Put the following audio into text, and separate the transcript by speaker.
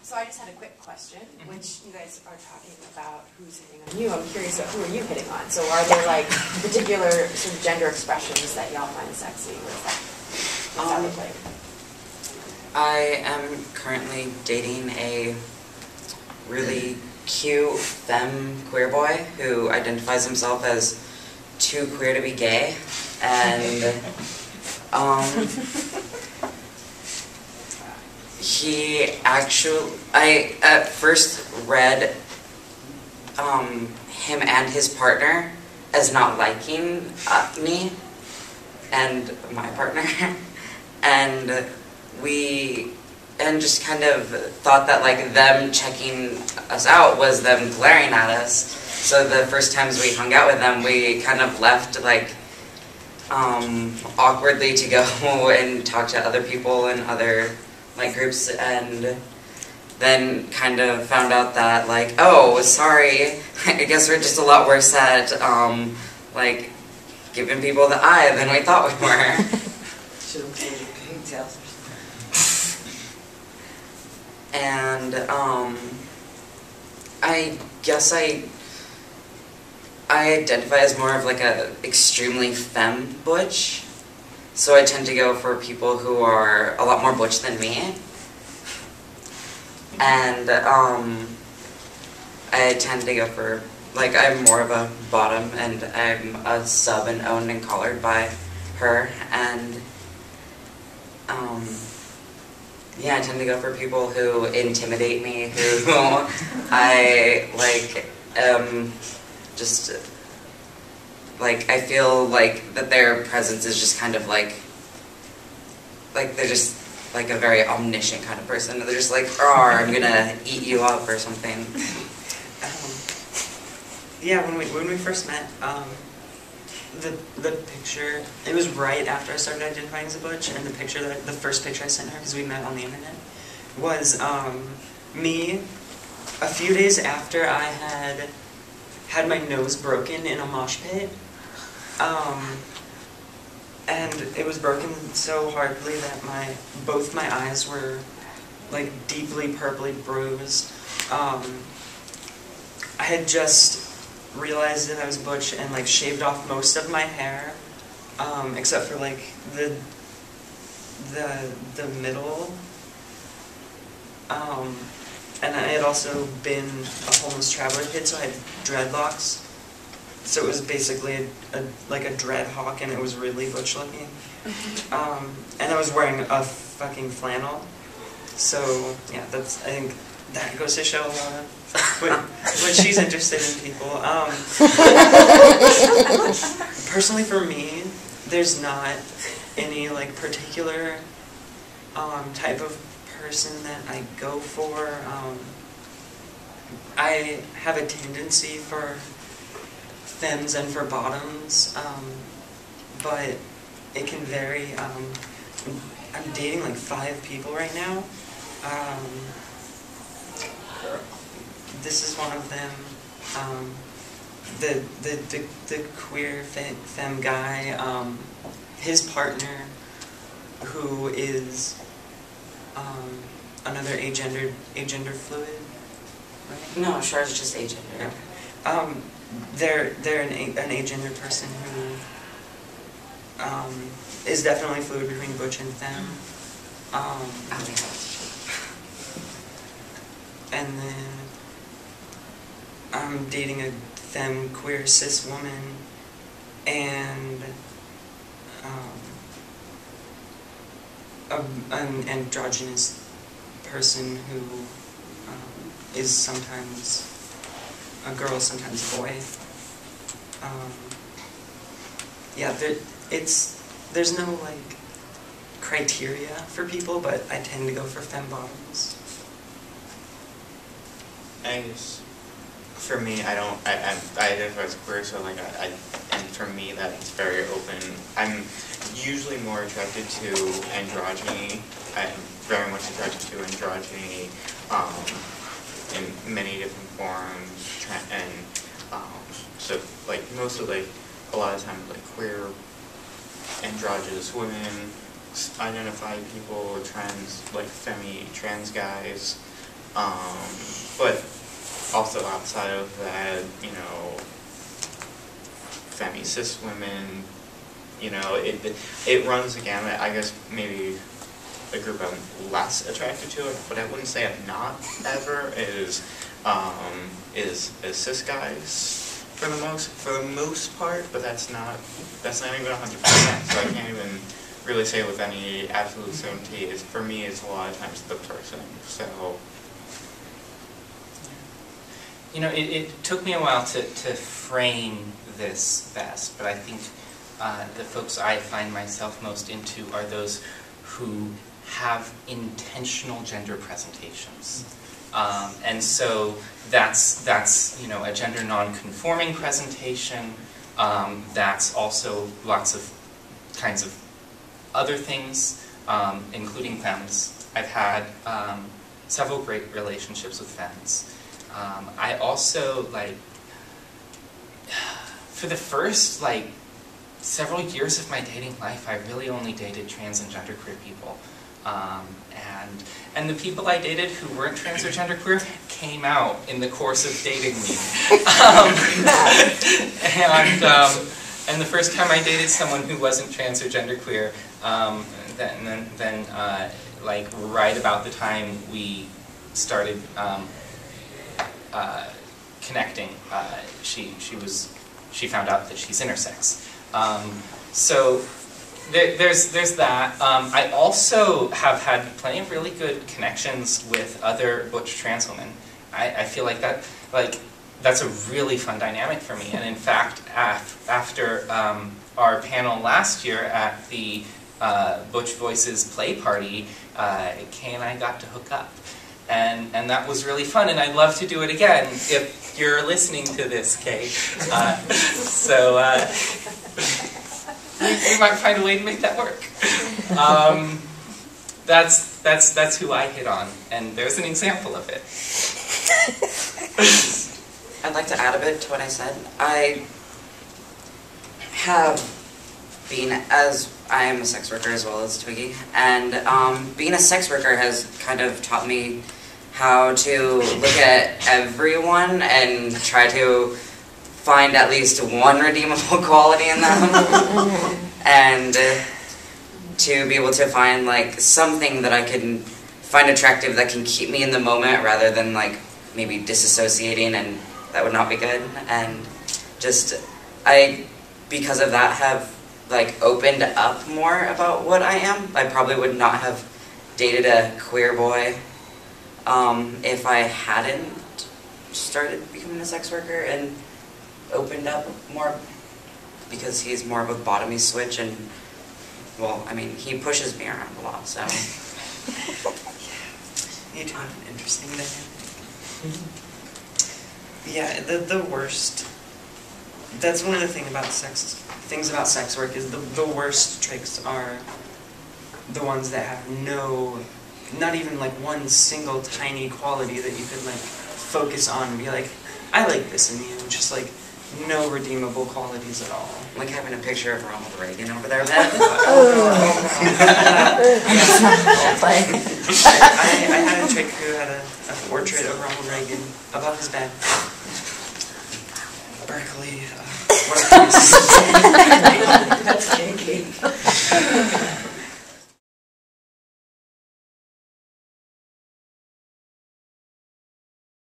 Speaker 1: So I just had a quick question, which you guys are talking about who's hitting on you. I'm curious about who are you hitting on? So are there like particular sort of gender expressions that y'all find sexy? What's that look like?
Speaker 2: I am currently dating a really cute femme queer boy who identifies himself as too queer to be gay, and I at first read him and his partner as not liking me and my partner, and just kind of thought that like them checking us out was them glaring at us. So the first times we hung out with them, we kind of left like awkwardly to go and talk to other people and other like groups, and then kind of found out that like, oh, sorry, I guess we're just a lot worse at like giving people the eye than we thought we were. And I guess I identify as more of like a extremely femme butch, so I tend to go for people who are a lot more butch than me. And I tend to go for, like, I'm more of a bottom, and I'm a sub and owned and collared by her, and yeah, I tend to go for people who intimidate me, who I, like, just, like, I feel like that their presence is just kind of like they're just, like, a very omniscient kind of person. They're just like, "Rawr, I'm gonna eat you up," or something.
Speaker 3: Yeah, when we first met, the picture, it was right after I started identifying as a butch, and the first picture I sent her, because we met on the internet, was me a few days after I had my nose broken in a mosh pit. And it was broken so hardly that both my eyes were like deeply purpley bruised. I had just realized that I was butch and like shaved off most of my hair, except for like the middle. And I had also been a homeless traveler kid, so I had dreadlocks. So it was basically like a dread hawk, and it was really butch looking. And I was wearing a fucking flannel. So yeah, I think that goes to show when she's interested in people. Personally, for me, there's not any like particular type of person that I go for. I have a tendency for femmes and for bottoms, but it can vary. I'm dating like 5 people right now. This is one of them. The queer femme guy, his partner, who is another agender fluid. Right?
Speaker 2: No, sure, it's just agender.
Speaker 3: Yeah. They're an agender person who is definitely fluid between butch and femme. And then I'm dating a femme queer cis woman and an androgynous person who is sometimes a girl, sometimes a boy. Yeah, there's no like criteria for people, but I tend to go for femme bottoms.
Speaker 4: I guess for me, I identify as queer, so like and for me that's very open. I'm usually more attracted to androgyny. I'm very much attracted to androgyny in many different forms, and so like most of like a lot of times like queer androgynous women, identified people, trans, like femi trans guys, But also outside of that, you know, femi-cis women, you know, it runs the gamut. I guess maybe a group I'm less attracted to, but I wouldn't say I'm not ever, is cis guys for the most part, but that's not even 100%. So I can't even really say with any absolute certainty. For me, it's a lot of times the person. So.
Speaker 5: You know, it took me a while to frame this best, but I think the folks I find myself most into are those who have intentional gender presentations. And so that's you know, a gender non-conforming presentation. That's also lots of kinds of other things, including femmes. I've had several great relationships with femmes. I also, like, for the first, like, several years of my dating life, I really only dated trans and genderqueer people. And the people I dated who weren't trans or genderqueer came out in the course of dating me. And the first time I dated someone who wasn't trans or genderqueer, then like right about the time we started connecting, she found out that she's intersex. So there's that. I also have had plenty of really good connections with other butch trans women. I feel like that's a really fun dynamic for me. And in fact, after our panel last year at the Butch Voices play party, Kay and I got to hook up. And that was really fun, and I'd love to do it again if you're listening to this, Kay. We might find a way to make that work. That's who I hit on, and there's an example of it.
Speaker 2: I'd like to add a bit to what I said. I have been, as I am a sex worker as well as Twiggy, and being a sex worker has kind of taught me how to look at everyone and try to find at least one redeemable quality in them, and to be able to find like something that I can find attractive that can keep me in the moment rather than like maybe disassociating, and that would not be good. And just because of that, have like opened up more about what I am. I probably would not have dated a queer boy if I hadn't started becoming a sex worker and opened up more, because he's more of a bottomy switch, and well, I mean, he pushes me around a lot, so.
Speaker 3: You do have an interesting dynamic. Yeah, the worst. That's one of the things about sex work is the worst tricks are the ones that have not even like one single tiny quality that you could like focus on and be like, I like this in you, just like no redeemable qualities at all.
Speaker 2: Like having a picture of Ronald Reagan over there.
Speaker 3: I had a chick who had a portrait of Ronald Reagan above his bed. Berkeley, what a place.